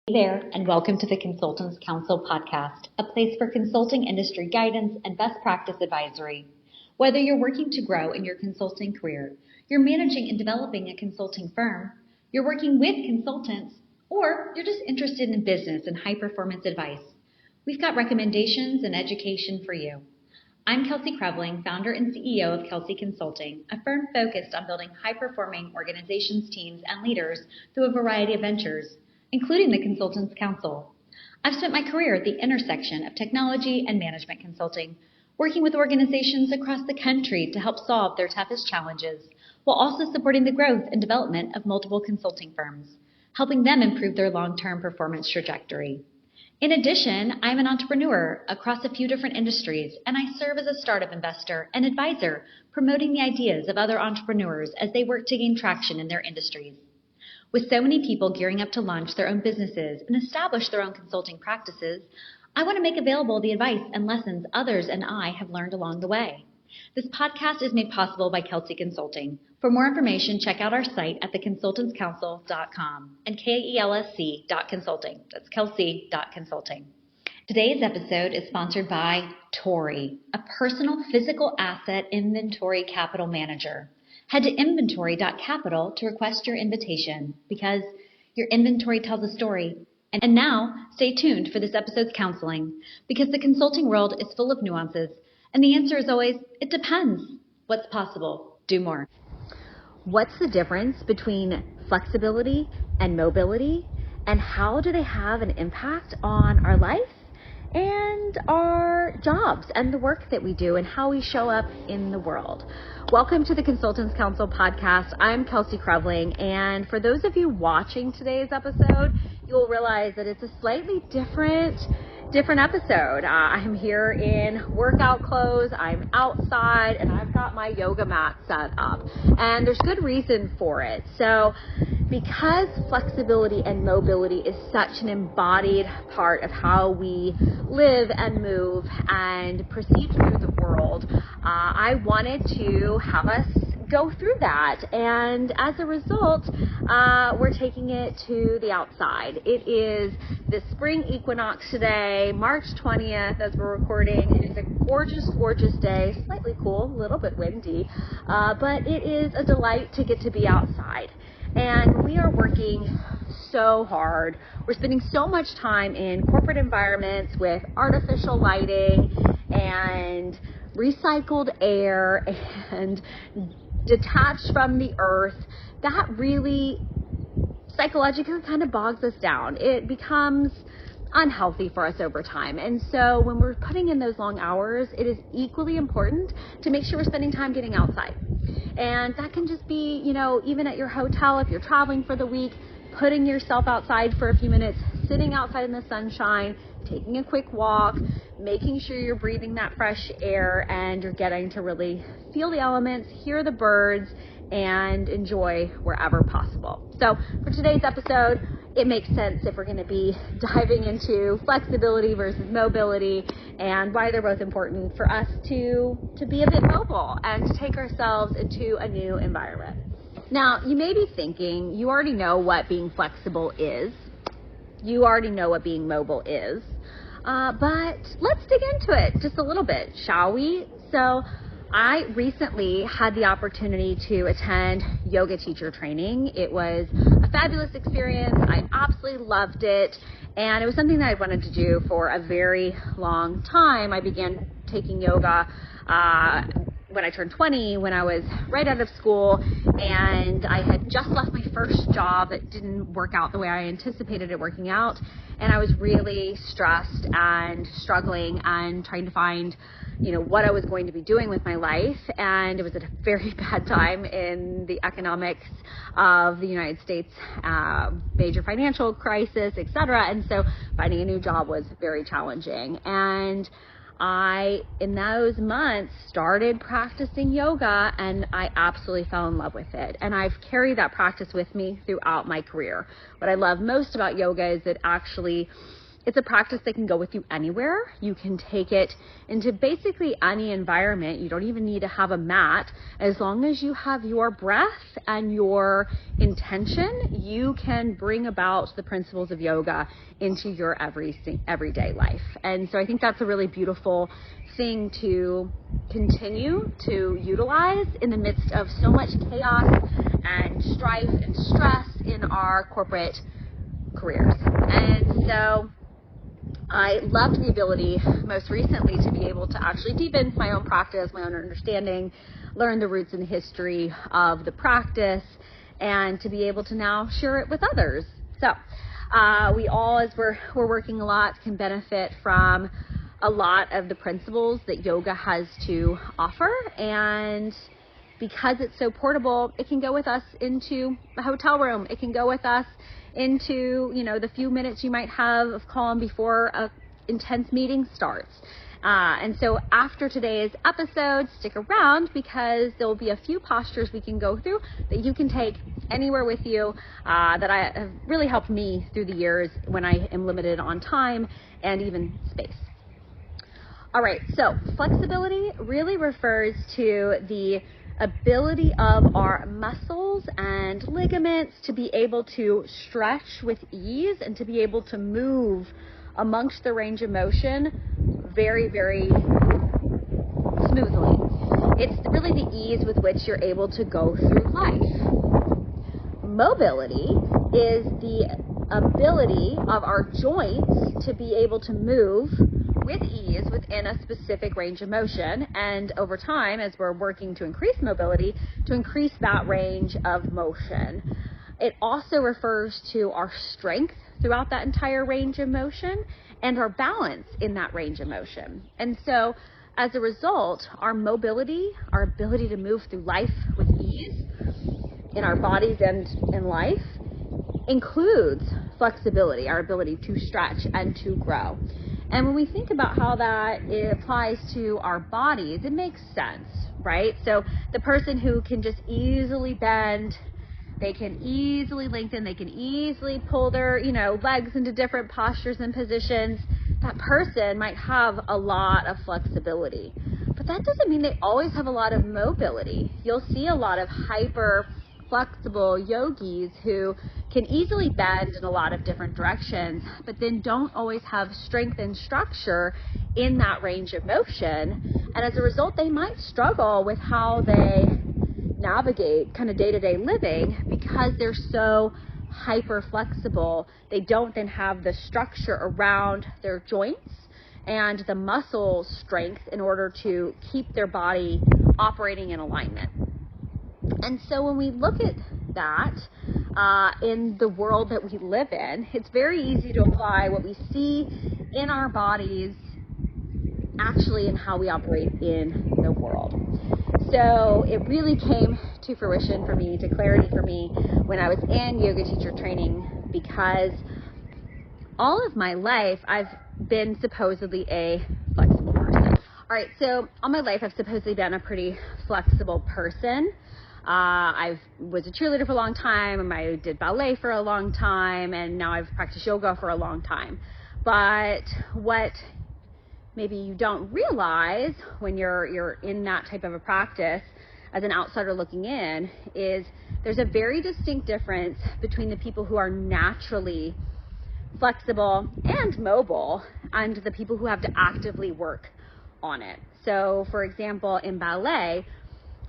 Hey there, and welcome to the Consultants Counsel podcast, a place for consulting industry guidance and best practice advisory. Whether you're working to grow in your consulting career, you're managing and developing a consulting firm, you're working with consultants, or you're just interested in business and high-performance advice, we've got recommendations and education for you. I'm Kelsey Creveling, founder and CEO of Kelsey Consulting, a firm focused on building high-performing organizations, teams, and leaders through a variety of ventures, including the Consultants Counsel. I've spent my career at the intersection of technology and management consulting, working with organizations across the country to help solve their toughest challenges, while also supporting the growth and development of multiple consulting firms, helping them improve their long-term performance trajectory. In addition, I'm an entrepreneur across a few different industries, and I serve as a startup investor and advisor, promoting the ideas of other entrepreneurs as they work to gain traction in their industries. With so many people gearing up to launch their own businesses and establish their own consulting practices, I want to make available the advice and lessons others and I have learned along the way. This podcast is made possible by Kelsey Consulting. For more information, check out our site at theconsultantscounsel.com and KELSC.consulting. That's Kelsey.consulting. Today's episode is sponsored by Tori, a personal physical asset inventory capital manager. Head to inventory.capital to request your invitation because your inventory tells a story. And now, stay tuned for this episode's counseling because the consulting world is full of nuances. And the answer is always, it depends. What's possible? Do more. What's the difference between flexibility and mobility? And how do they have an impact on our life and our jobs and the work that we do and how we show up in the world? Welcome to the Consultants Counsel podcast. I'm Kelsey Creveling, and for those of you watching today's episode, you'll realize that it's a slightly different episode. I'm here in workout clothes, I'm outside, and I've got my yoga mat set up, and there's good reason for it. So because flexibility and mobility is such an embodied part of how we live and move and proceed through the world, I wanted to have us go through that. And as a result, we're taking it to the outside. It is the spring equinox today, March 20th, as we're recording. It is a gorgeous, gorgeous day, slightly cool, a little bit windy, but it is a delight to get to be outside. And we are working so hard. We're spending so much time in corporate environments with artificial lighting and recycled air and detached from the earth. That really psychologically kind of bogs us down. It becomes unhealthy for us over time. And so when we're putting in those long hours, it is equally important to make sure we're spending time getting outside. And that can just be, even at your hotel, if you're traveling for the week, putting yourself outside for a few minutes, sitting outside in the sunshine, taking a quick walk, making sure you're breathing that fresh air and you're getting to really feel the elements, hear the birds, and enjoy wherever possible. So for today's episode, it makes sense if we're going to be diving into flexibility versus mobility and why they're both important for us to be a bit mobile and to take ourselves into a new environment. Now, you may be thinking, you already know what being flexible is. You already know what being mobile is. But let's dig into it just a little bit, shall we? So I recently had the opportunity to attend yoga teacher training. It was a fabulous experience. I absolutely loved it. And it was something that I wanted to do for a very long time. I began taking yoga when I turned 20, when I was right out of school, and I had just left my first job that didn't work out the way I anticipated it working out, and I was really stressed and struggling and trying to find, what I was going to be doing with my life, and it was at a very bad time in the economics of the United States, major financial crisis, etc., and so finding a new job was very challenging. And I, in those months, started practicing yoga, and I absolutely fell in love with it. And I've carried that practice with me throughout my career. What I love most about yoga is it actually It's a practice that can go with you anywhere. You can take it into basically any environment. You don't even need to have a mat. As long as you have your breath and your intention, you can bring about the principles of yoga into your everyday life. And so I think that's a really beautiful thing to continue to utilize in the midst of so much chaos and strife and stress in our corporate careers. And so I loved the ability most recently to be able to actually deepen my own practice, my own understanding, learn the roots and the history of the practice, and to be able to now share it with others. So we all, as we're working a lot, can benefit from a lot of the principles that yoga has to offer. And because it's so portable, it can go with us into a hotel room. It can go with us into, the few minutes you might have of calm before a intense meeting starts. And so after today's episode, stick around because there will be a few postures we can go through that you can take anywhere with you that have really helped me through the years when I am limited on time and even space. All right, so flexibility really refers to the ability of our muscles and ligaments to be able to stretch with ease and to be able to move amongst the range of motion very, very smoothly. It's really the ease with which you're able to go through life. Mobility is the ability of our joints to be able to move with ease within a specific range of motion, and over time, as we're working to increase mobility, to increase that range of motion. It also refers to our strength throughout that entire range of motion and our balance in that range of motion. And so as a result, our mobility, our ability to move through life with ease in our bodies and in life, includes flexibility, our ability to stretch and to grow. And when we think about how that applies to our bodies, it makes sense, right? So the person who can just easily bend, they can easily lengthen, they can easily pull their, legs into different postures and positions, that person might have a lot of flexibility. But that doesn't mean they always have a lot of mobility. You'll see a lot of hyper flexible yogis who can easily bend in a lot of different directions, but then don't always have strength and structure in that range of motion. And as a result, they might struggle with how they navigate kind of day-to-day living because they're so hyper flexible. They don't then have the structure around their joints and the muscle strength in order to keep their body operating in alignment. And so when we look at that in the world that we live in, it's very easy to apply what we see in our bodies actually in how we operate in the world. So it really came to fruition for me, to clarity for me, when I was in yoga teacher training, because all of my life I've been supposedly a flexible person. All right, so all my life I've supposedly been a pretty flexible person. I was a cheerleader for a long time, and I did ballet for a long time, and now I've practiced yoga for a long time. But what maybe you don't realize when you're in that type of a practice as an outsider looking in is there's a very distinct difference between the people who are naturally flexible and mobile and the people who have to actively work on it. So for example, in ballet,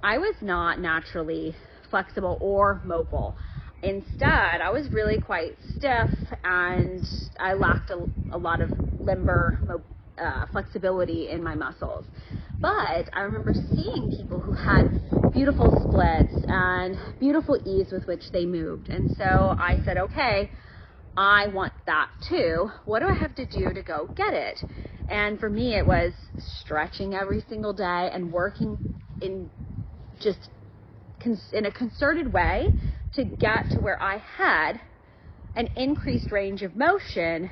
I was not naturally flexible or mobile. Instead, I was really quite stiff and I lacked a lot of limber flexibility in my muscles. But I remember seeing people who had beautiful splits and beautiful ease with which they moved. And so I said, okay, I want that too. What do I have to do to go get it? And for me, it was stretching every single day and working in a concerted way to get to where I had an increased range of motion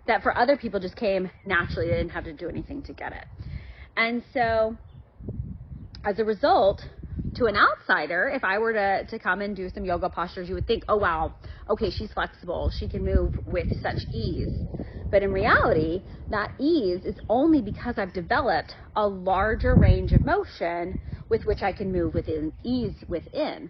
that for other people just came naturally. They didn't have to do anything to get it. And so as a result, to an outsider, if I were to come and do some yoga postures, you would think, oh, wow, okay, she's flexible. She can move with such ease. But in reality, that ease is only because I've developed a larger range of motion with which I can move within ease within.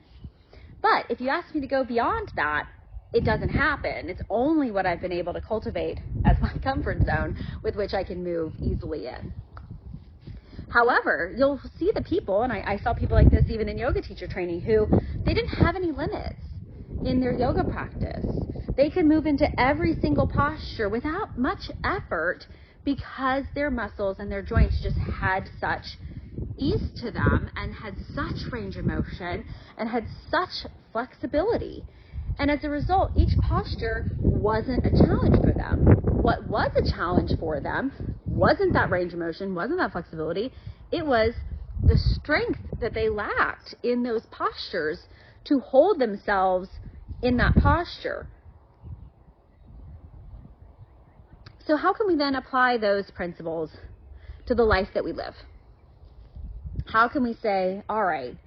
But if you ask me to go beyond that, it doesn't happen. It's only what I've been able to cultivate as my comfort zone with which I can move easily in. However, you'll see the people, and I saw people like this even in yoga teacher training, who they didn't have any limits in their yoga practice. They could move into every single posture without much effort because their muscles and their joints just had such ease to them and had such range of motion and had such flexibility. And as a result, each posture wasn't a challenge for them. What was a challenge for them wasn't that range of motion, wasn't that flexibility. It was the strength that they lacked in those postures to hold themselves in that posture. So how can we then apply those principles to the life that we live? How can we say, all right,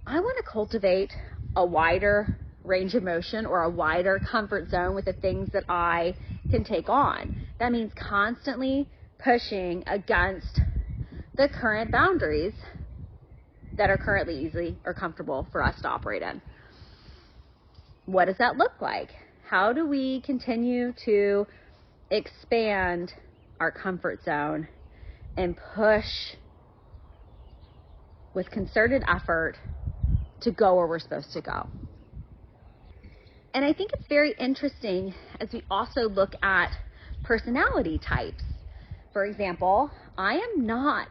I want to cultivate a wider range of motion or a wider comfort zone with the things that I can take on. That means constantly pushing against the current boundaries that are currently easy or comfortable for us to operate in. What does that look like? How do we continue to expand our comfort zone and push with concerted effort to go where we're supposed to go? And I think it's very interesting as we also look at personality types. For example, I am not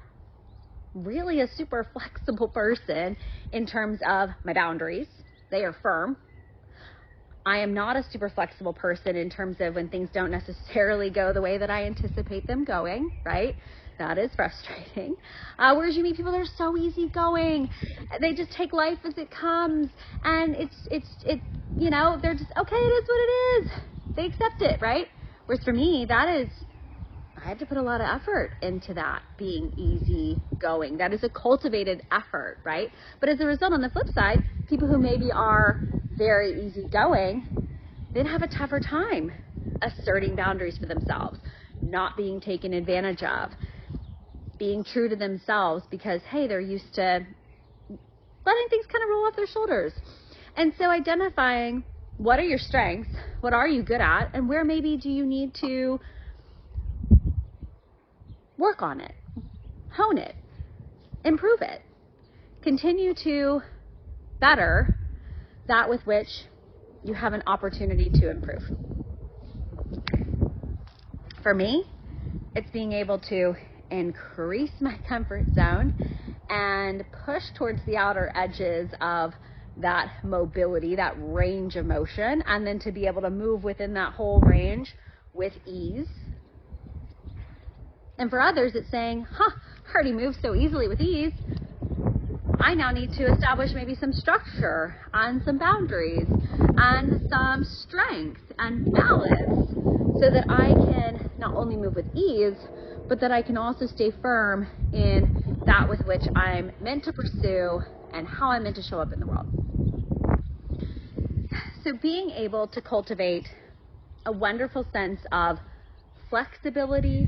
really a super flexible person in terms of my boundaries. They are firm. I am not a super flexible person in terms of when things don't necessarily go the way that I anticipate them going, right? That is frustrating. Whereas you meet people that are so easygoing. They just take life as it comes, and it's you know, they're just, okay, it is what it is. They accept it, right? Whereas for me, I have to put a lot of effort into that being easygoing. That is a cultivated effort, right? But as a result, on the flip side, people who maybe are very easygoing, they'd have a tougher time asserting boundaries for themselves, not being taken advantage of, being true to themselves because, hey, they're used to letting things kind of roll off their shoulders. And so identifying what are your strengths, what are you good at, and where maybe do you need to work on it, hone it, improve it, continue to better that with which you have an opportunity to improve. For me, it's being able to increase my comfort zone and push towards the outer edges of that mobility, that range of motion, and then to be able to move within that whole range with ease. And for others, it's saying, I already move so easily with ease. I now need to establish maybe some structure and some boundaries and some strength and balance so that I can not only move with ease, but that I can also stay firm in that with which I'm meant to pursue and how I'm meant to show up in the world. So being able to cultivate a wonderful sense of flexibility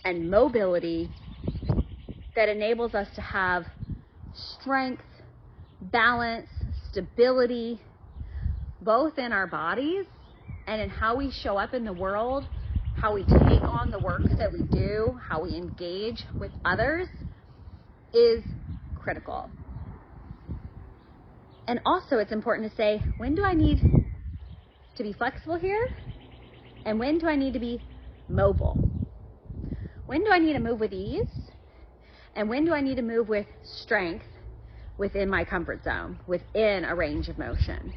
and mobility that enables us to have strength, balance, stability, both in our bodies and in how we show up in the world, how we take on the work that we do, how we engage with others, is critical. And also it's important to say, when do I need to be flexible here? And when do I need to be mobile? When do I need to move with ease? And when do I need to move with strength within my comfort zone, within a range of motion?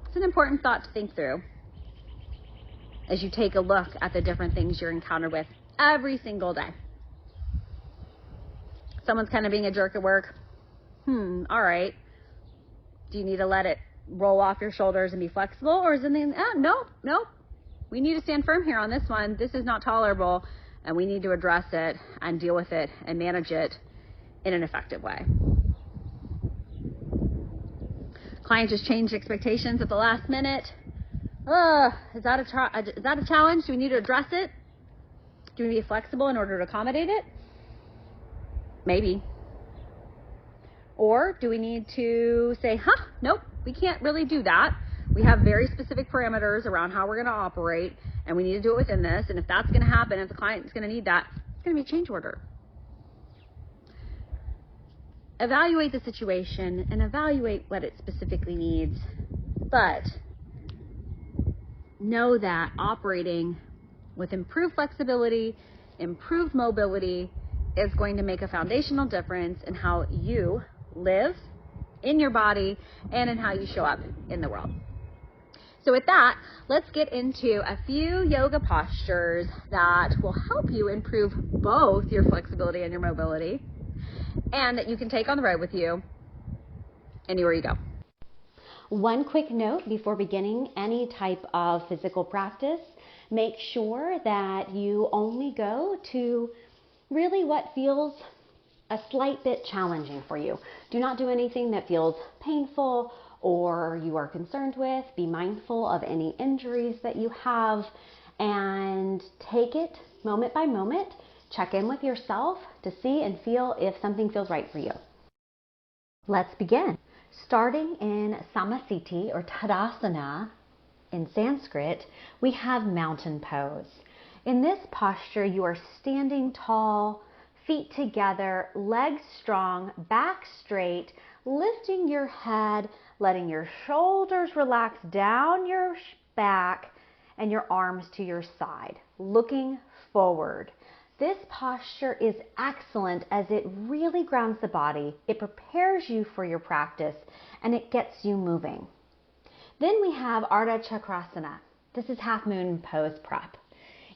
It's an important thought to think through as you take a look at the different things you're encountered with every single day. Someone's kind of being a jerk at work. All right. Do you need to let it roll off your shoulders and be flexible? Or is it no. We need to stand firm here on this one. This is not tolerable, and we need to address it and deal with it and manage it in an effective way. Client just changed expectations at the last minute. Is that a challenge? Do we need to address it? Do we need to be flexible in order to accommodate it? Maybe. Or do we need to say, nope, we can't really do that. We have very specific parameters around how we're going to operate, and we need to do it within this. And if that's going to happen, if the client is going to need that, it's going to be a change order. Evaluate the situation and evaluate what it specifically needs. But know that operating with improved flexibility, improved mobility is going to make a foundational difference in how you live in your body and in how you show up in the world. So with that, let's get into a few yoga postures that will help you improve both your flexibility and your mobility, and that you can take on the road with you anywhere you go. One quick note before beginning any type of physical practice: make sure that you only go to really what feels a slight bit challenging for you. Do not do anything that feels painful or you are concerned with. Be mindful of any injuries that you have and take it moment by moment. Check in with yourself to see and feel if something feels right for you. Let's begin. Starting in Samasthiti or Tadasana in Sanskrit, we have mountain pose. In this posture, you are standing tall, feet together, legs strong, back straight, lifting your head, letting your shoulders relax down your back and your arms to your side, looking forward. This posture is excellent as it really grounds the body, it prepares you for your practice, and it gets you moving. Then we have Ardha Chakrasana. This is half moon pose prep.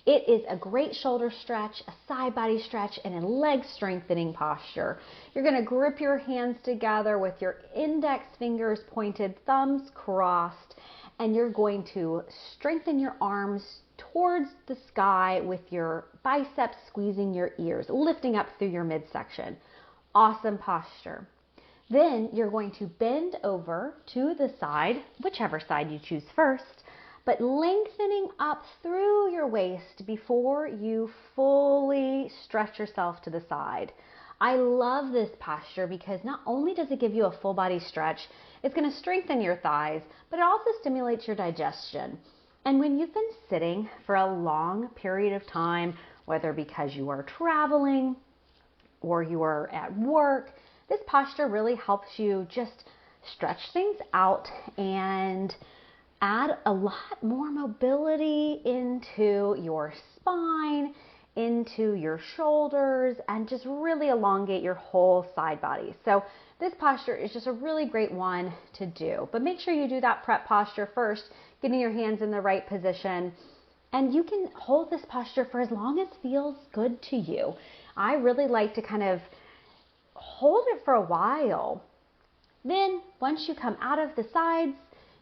It is a great shoulder stretch, a side body stretch, and a leg strengthening posture. You're going to grip your hands together with your index fingers pointed, thumbs crossed, and you're going to strengthen your arms towards the sky with your biceps squeezing your ears, lifting up through your midsection. Awesome posture. Then you're going to bend over to the side, whichever side you choose first, but lengthening up through your waist before you fully stretch yourself to the side. I love this posture because not only does it give you a full body stretch, it's going to strengthen your thighs, but it also stimulates your digestion. And when you've been sitting for a long period of time, whether because you are traveling or you are at work, this posture really helps you just stretch things out and add a lot more mobility into your spine, into your shoulders, and just really elongate your whole side body. So this posture is just a really great one to do. But make sure you do that prep posture first, getting your hands in the right position. And you can hold this posture for as long as feels good to you. I really like to kind of hold it for a while. Then once you come out of the sides,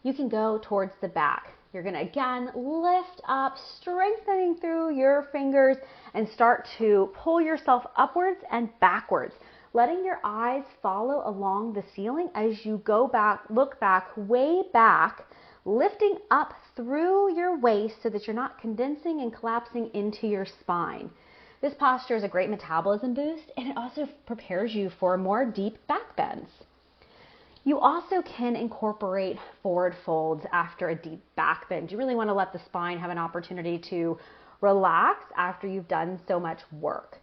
you can go towards the back. You're going to again lift up, strengthening through your fingers, and start to pull yourself upwards and backwards, letting your eyes follow along the ceiling as you go back, look back, way back, lifting up through your waist so that you're not condensing and collapsing into your spine. This posture is a great metabolism boost, and it also prepares you for more deep back bends. You also can incorporate forward folds after a deep back bend. You really want to let the spine have an opportunity to relax after you've done so much work.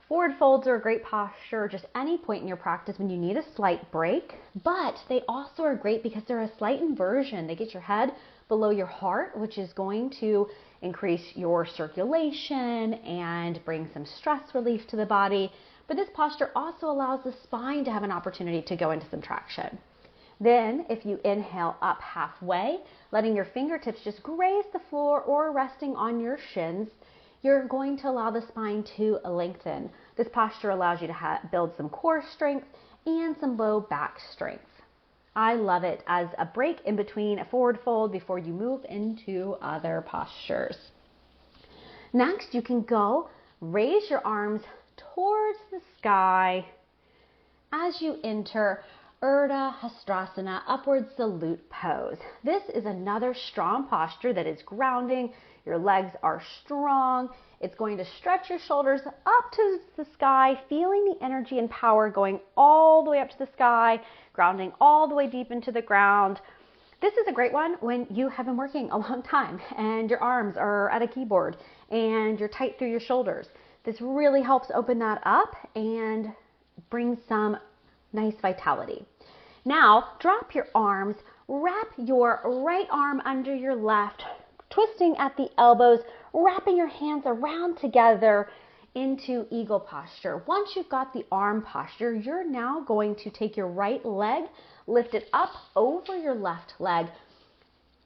Forward folds are a great posture just any point in your practice when you need a slight break, but they also are great because they're a slight inversion. They get your head below your heart, which is going to increase your circulation and bring some stress relief to the body. But this posture also allows the spine to have an opportunity to go into some traction. Then, if you inhale up halfway, letting your fingertips just graze the floor or resting on your shins, you're going to allow the spine to lengthen. This posture allows you to build some core strength and some low back strength. I love it as a break in between a forward fold before you move into other postures. Next, you can go raise your arms towards the sky as you enter Urdhva Hastasana, upward salute pose. This is another strong posture that is grounding. Your legs are strong. It's going to stretch your shoulders up to the sky, feeling the energy and power going all the way up to the sky, grounding all the way deep into the ground. This is a great one when you have been working a long time and your arms are at a keyboard and you're tight through your shoulders. This really helps open that up and bring some nice vitality. Now, drop your arms, wrap your right arm under your left, twisting at the elbows, wrapping your hands around together into eagle posture. Once you've got the arm posture, you're now going to take your right leg, lift it up over your left leg,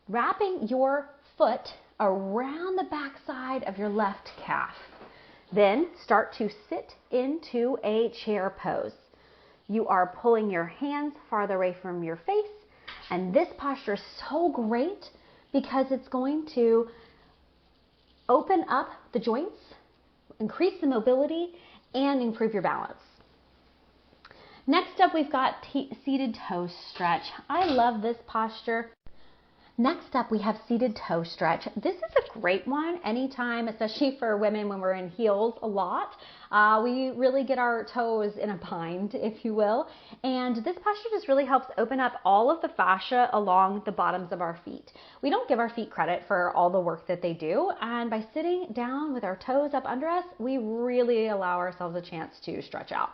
wrapping your foot around the back side of your left calf. Then start to sit into a chair pose. You are pulling your hands farther away from your face, and this posture is so great because it's going to open up the joints, increase the mobility, and improve your balance. Next up, we've got seated toe stretch. I love this posture. Next up, we have seated toe stretch. This is a great one anytime, especially for women when we're in heels a lot. We really get our toes in a bind, if you will. And this posture just really helps open up all of the fascia along the bottoms of our feet. We don't give our feet credit for all the work that they do. And by sitting down with our toes up under us, we really allow ourselves a chance to stretch out.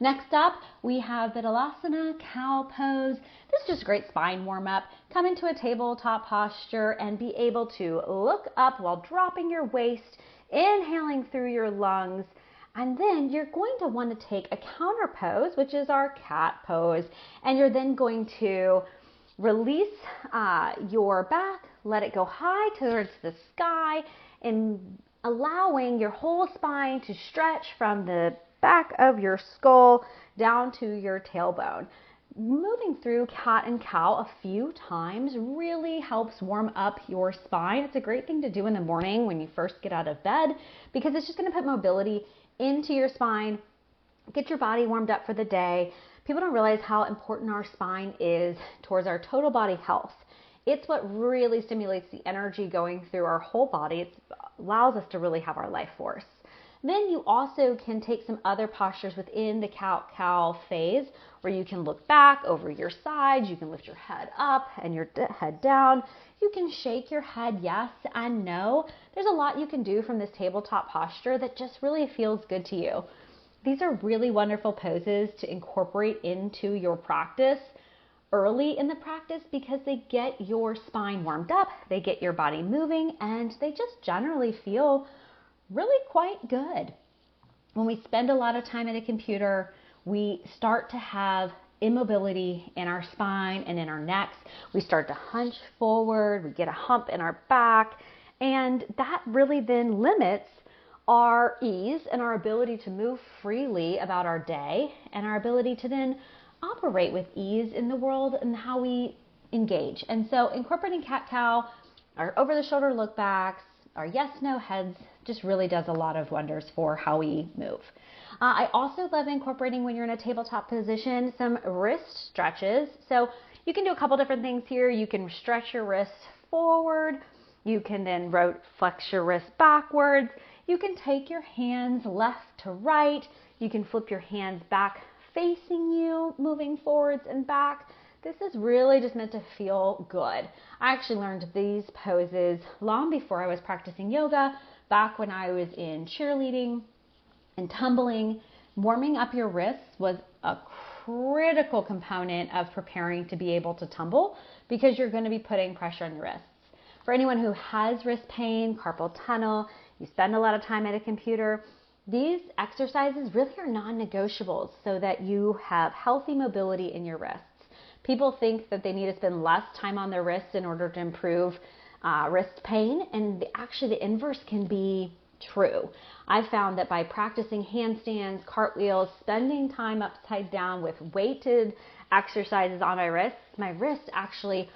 Next up, we have Vidyalasana, cow pose. This is just a great spine warm-up. Come into a tabletop posture and be able to look up while dropping your waist, inhaling through your lungs. And then you're going to want to take a counter pose, which is our cat pose. And you're then going to release your back, let it go high towards the sky, and allowing your whole spine to stretch from the back of your skull down to your tailbone. Moving through cat and cow a few times really helps warm up your spine. It's a great thing to do in the morning when you first get out of bed because it's just going to put mobility into your spine, get your body warmed up for the day. People don't realize how important our spine is towards our total body health. It's what really stimulates the energy going through our whole body. It allows us to really have our life force. Then you also can take some other postures within the cow phase where you can look back over your sides, you can lift your head up and your head down. You can shake your head yes and no. There's a lot you can do from this tabletop posture that just really feels good to you. These are really wonderful poses to incorporate into your practice early in the practice because they get your spine warmed up, they get your body moving, and they just generally feel really quite good. When we spend a lot of time at a computer, we start to have immobility in our spine and in our necks. We start to hunch forward, we get a hump in our back, and that really then limits our ease and our ability to move freely about our day and our ability to then operate with ease in the world and how we engage. And so incorporating cat-cow, our over-the-shoulder look backs, our yes-no heads just really does a lot of wonders for how we move. I also love incorporating when you're in a tabletop position some wrist stretches. So you can do a couple different things here. You can stretch your wrists forward. You can then flex your wrist backwards. You can take your hands left to right. You can flip your hands back facing you, moving forwards and back. This is really just meant to feel good. I actually learned these poses long before I was practicing yoga, back when I was in cheerleading and tumbling. Warming up your wrists was a critical component of preparing to be able to tumble because you're going to be putting pressure on your wrists. For anyone who has wrist pain, carpal tunnel, you spend a lot of time at a computer, these exercises really are non-negotiables so that you have healthy mobility in your wrists. People think that they need to spend less time on their wrists in order to improve wrist pain, and actually the inverse can be true. I found that by practicing handstands, cartwheels, spending time upside down with weighted exercises on my wrists actually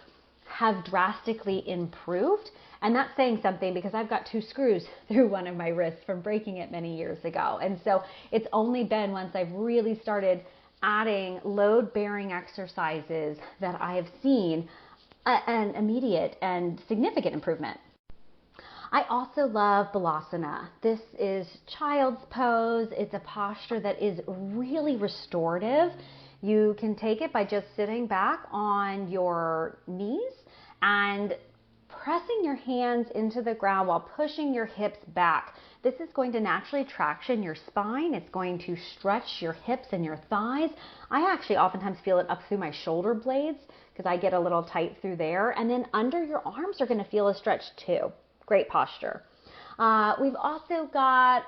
have drastically improved. And that's saying something because I've got 2 screws through one of my wrists from breaking it many years ago. And so it's only been once I've really started adding load-bearing exercises that I have seen an immediate and significant improvement. I also love Balasana. This is child's pose. It's a posture that is really restorative. You can take it by just sitting back on your knees and pressing your hands into the ground while pushing your hips back. This is going to naturally traction your spine. It's going to stretch your hips and your thighs. I actually oftentimes feel it up through my shoulder blades because I get a little tight through there. And then under your arms are going to feel a stretch too. Great posture. We've also got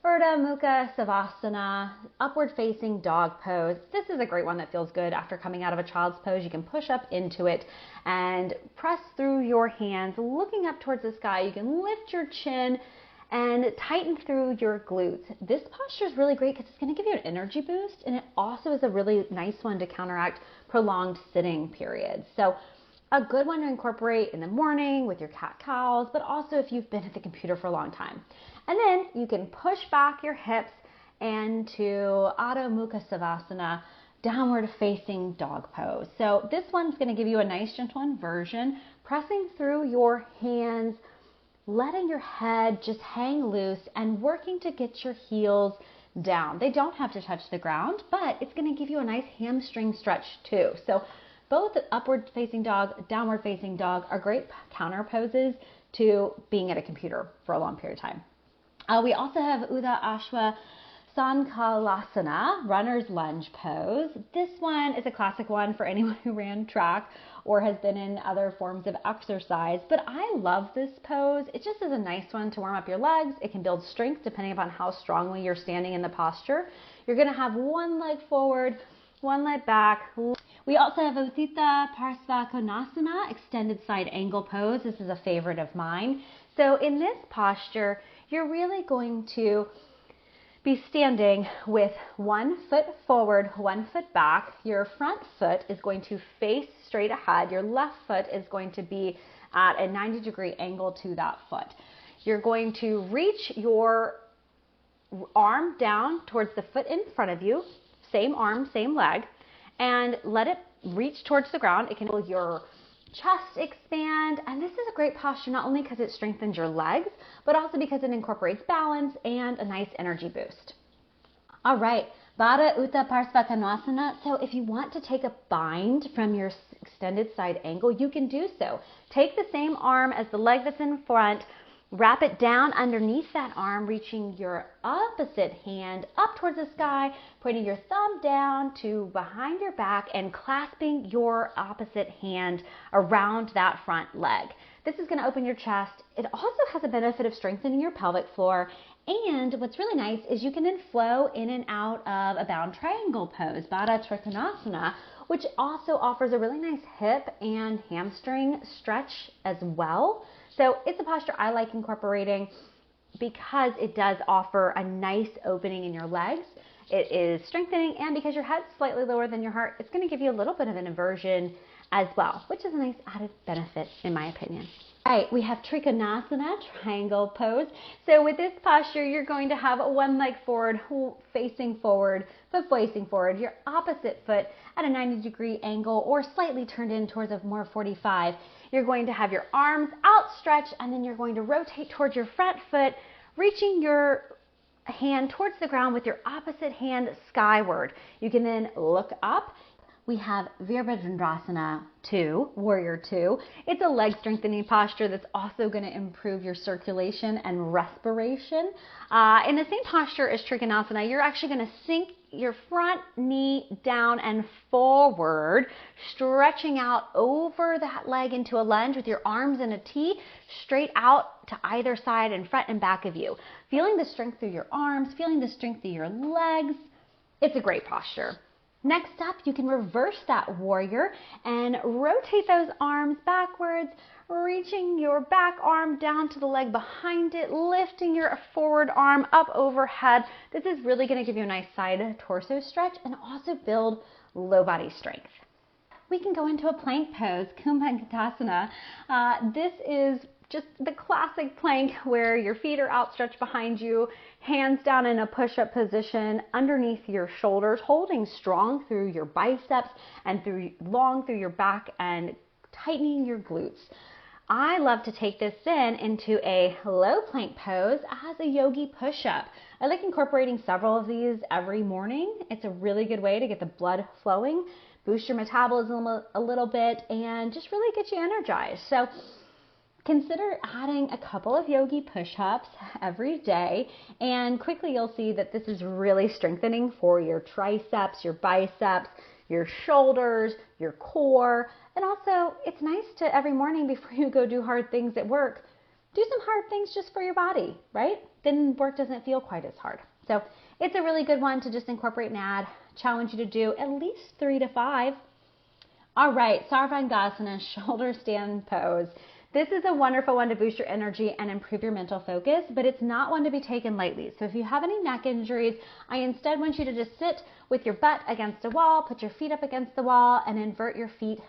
Urdhva Mukha Savasana, upward facing dog pose. This is a great one that feels good after coming out of a child's pose. You can push up into it and press through your hands, looking up towards the sky. You can lift your chin and tighten through your glutes. This posture is really great because it's going to give you an energy boost, and it also is a really nice one to counteract prolonged sitting periods. So a good one to incorporate in the morning with your cat-cows, but also if you've been at the computer for a long time. And then you can push back your hips into Adho Mukha Savasana, downward facing dog pose. So this one's going to give you a nice gentle inversion, pressing through your hands, letting your head just hang loose and working to get your heels down. They don't have to touch the ground, but it's going to give you a nice hamstring stretch too. So both upward facing dog, downward facing dog are great counter poses to being at a computer for a long period of time. We also have Urdhva Ashwa Sankalasana, runner's lunge pose. This one is a classic one for anyone who ran track or has been in other forms of exercise, but I love this pose. It just is a nice one to warm up your legs. It can build strength depending upon how strongly you're standing in the posture. You're going to have one leg forward, one leg back. We also have Uttita Parsvakonasana, extended side angle pose. This is a favorite of mine. So in this posture, you're really going to be standing with one foot forward, one foot back. Your front foot is going to face straight ahead. Your left foot is going to be at a 90-degree angle to that foot. You're going to reach your arm down towards the foot in front of you, same arm, same leg, and let it reach towards the ground. It can feel your chest expand, and this is a great posture not only because it strengthens your legs, but also because it incorporates balance and a nice energy boost. All right, Baddha Utthita Parsvakonasana. So if you want to take a bind from your extended side angle, you can do so. Take the same arm as the leg that's in front, wrap it down underneath that arm, reaching your opposite hand up towards the sky, pointing your thumb down to behind your back and clasping your opposite hand around that front leg. This is going to open your chest. It also has a benefit of strengthening your pelvic floor. And what's really nice is you can then flow in and out of a bound triangle pose, Baddha Trikonasana, which also offers a really nice hip and hamstring stretch as well. So it's a posture I like incorporating because it does offer a nice opening in your legs. It is strengthening, and because your head's slightly lower than your heart, it's going to give you a little bit of an inversion as well, which is a nice added benefit in my opinion. All right, we have Trikonasana, triangle pose. So with this posture, you're going to have one leg forward, facing forward, foot facing forward, your opposite foot at a 90-degree angle or slightly turned in towards a more 45. You're going to have your arms outstretched, and then you're going to rotate towards your front foot, reaching your hand towards the ground with your opposite hand skyward. You can then look up. We have Virabhadrasana 2, Warrior 2. It's a leg strengthening posture that's also going to improve your circulation and respiration. In the same posture as Trikonasana, you're actually going to sink your front knee down and forward, stretching out over that leg into a lunge with your arms in a T, straight out to either side and front and back of you. Feeling the strength through your arms, feeling the strength through your legs. It's a great posture. Next up, you can reverse that warrior and rotate those arms backwards, reaching your back arm down to the leg behind it, lifting your forward arm up overhead. This is really going to give you a nice side torso stretch and also build low body strength. We can go into a plank pose, Kumbhakarasana. This is just the classic plank where your feet are outstretched behind you, hands down in a push-up position underneath your shoulders, holding strong through your biceps and long through your back and tightening your glutes. I love to take this then into a low plank pose as a yogi push-up. I like incorporating several of these every morning. It's a really good way to get the blood flowing, boost your metabolism a little bit, and just really get you energized. So consider adding a couple of yogi push-ups every day, and quickly you'll see that this is really strengthening for your triceps, your biceps, your shoulders, your core. And also, it's nice to every morning before you go do hard things at work, do some hard things just for your body, right? Then work doesn't feel quite as hard. So it's a really good one to just incorporate and add. Challenge you to do at least 3 to 5. All right, Sarvangasana, shoulder stand pose. This is a wonderful one to boost your energy and improve your mental focus, but it's not one to be taken lightly. So if you have any neck injuries, I instead want you to just sit with your butt against a wall, put your feet up against the wall, and invert your feet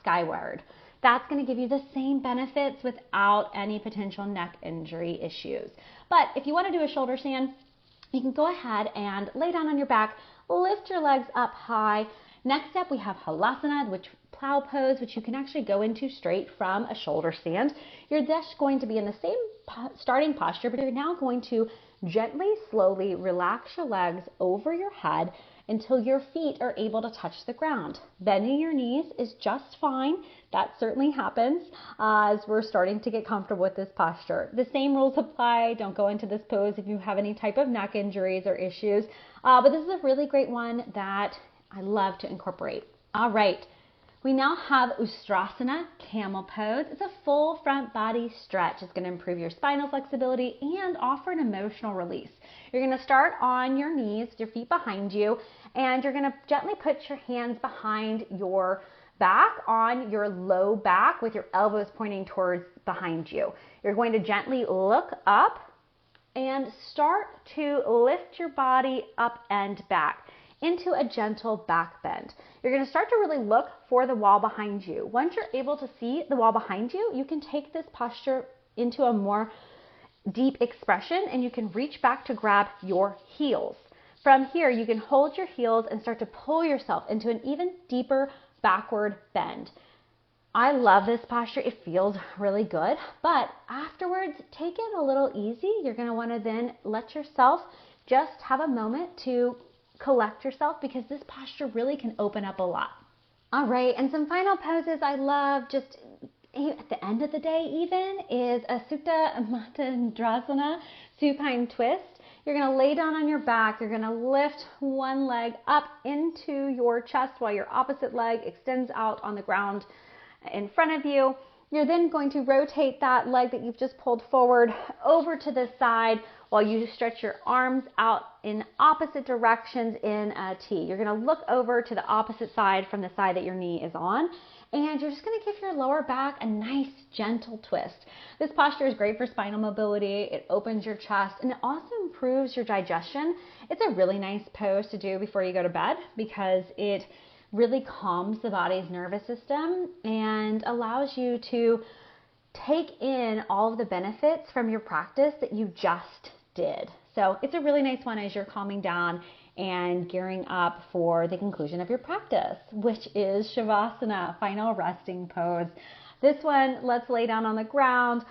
skyward. That's going to give you the same benefits without any potential neck injury issues. But if you want to do a shoulder stand, you can go ahead and lay down on your back, lift your legs up high. Next up, we have Halasana, which plow pose, which you can actually go into straight from a shoulder stand. You're just going to be in the same starting posture, but you're now going to gently, slowly relax your legs over your head until your feet are able to touch the ground. Bending your knees is just fine. That certainly happens as we're starting to get comfortable with this posture. The same rules apply. Don't go into this pose if you have any type of neck injuries or issues. But this is a really great one that I love to incorporate. All right. We now have Ustrasana, camel pose. It's a full front body stretch. It's going to improve your spinal flexibility and offer an emotional release. You're going to start on your knees, your feet behind you, and you're going to gently put your hands behind your back on your low back with your elbows pointing towards behind you. You're going to gently look up and start to lift your body up and back into a gentle back bend. You're going to start to really look for the wall behind you. Once you're able to see the wall behind you, you can take this posture into a more deep expression and you can reach back to grab your heels. From here, you can hold your heels and start to pull yourself into an even deeper backward bend. I love this posture. It feels really good, but afterwards, take it a little easy. You're going to want to then let yourself just have a moment to collect yourself because this posture really can open up a lot. All right, and some final poses I love just at the end of the day even is a Supta Matandrasana, supine twist. You're going to lay down on your back. You're going to lift one leg up into your chest while your opposite leg extends out on the ground in front of you. You're then going to rotate that leg that you've just pulled forward over to the side while you stretch your arms out in opposite directions in a T. You're going to look over to the opposite side from the side that your knee is on, and you're just going to give your lower back a nice gentle twist. This posture is great for spinal mobility. It opens your chest, and it also improves your digestion. It's a really nice pose to do before you go to bed because it really calms the body's nervous system and allows you to take in all of the benefits from your practice that you just did. So it's a really nice one as you're calming down and gearing up for the conclusion of your practice, which is Shavasana, final resting pose. This one, let's lay down on the ground.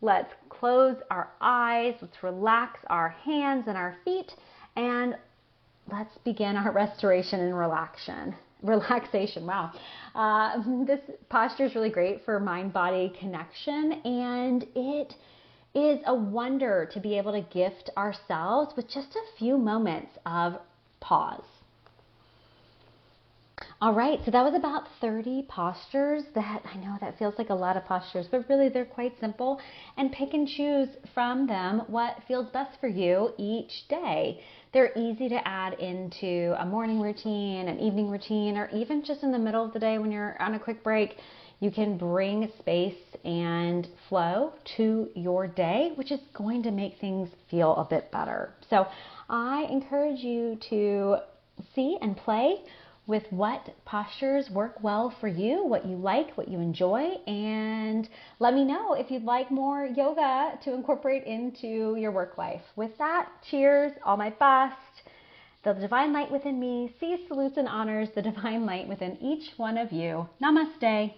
Let's close our eyes. Let's relax our hands and our feet, and let's begin our restoration and relaxation. Wow. This posture is really great for mind-body connection, and it is a wonder to be able to gift ourselves with just a few moments of pause. All right, so that was about 30 postures. That I know that feels like a lot of postures, but really they're quite simple, and pick and choose from them what feels best for you each day. They're easy to add into a morning routine, an evening routine, or even just in the middle of the day when you're on a quick break. You can bring space and flow to your day, which is going to make things feel a bit better. So I encourage you to see and play with what postures work well for you, what you like, what you enjoy, and let me know if you'd like more yoga to incorporate into your work life. With that, cheers, all my best. The divine light within me sees, salutes, and honors the divine light within each one of you. Namaste. And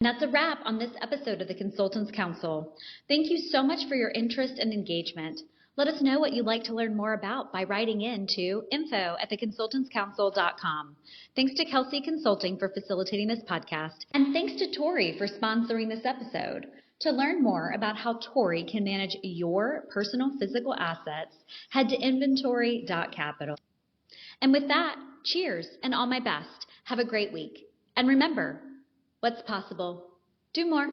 that's a wrap on this episode of the Consultants Counsel. Thank you so much for your interest and engagement. Let us know what you'd like to learn more about by writing in to info@theconsultantscouncil.com. Thanks to Kelsey Consulting for facilitating this podcast, and thanks to Tori for sponsoring this episode. To learn more about how Tori can manage your personal physical assets, head to inventory.capital. And with that, cheers and all my best. Have a great week. And remember, what's possible? Do more.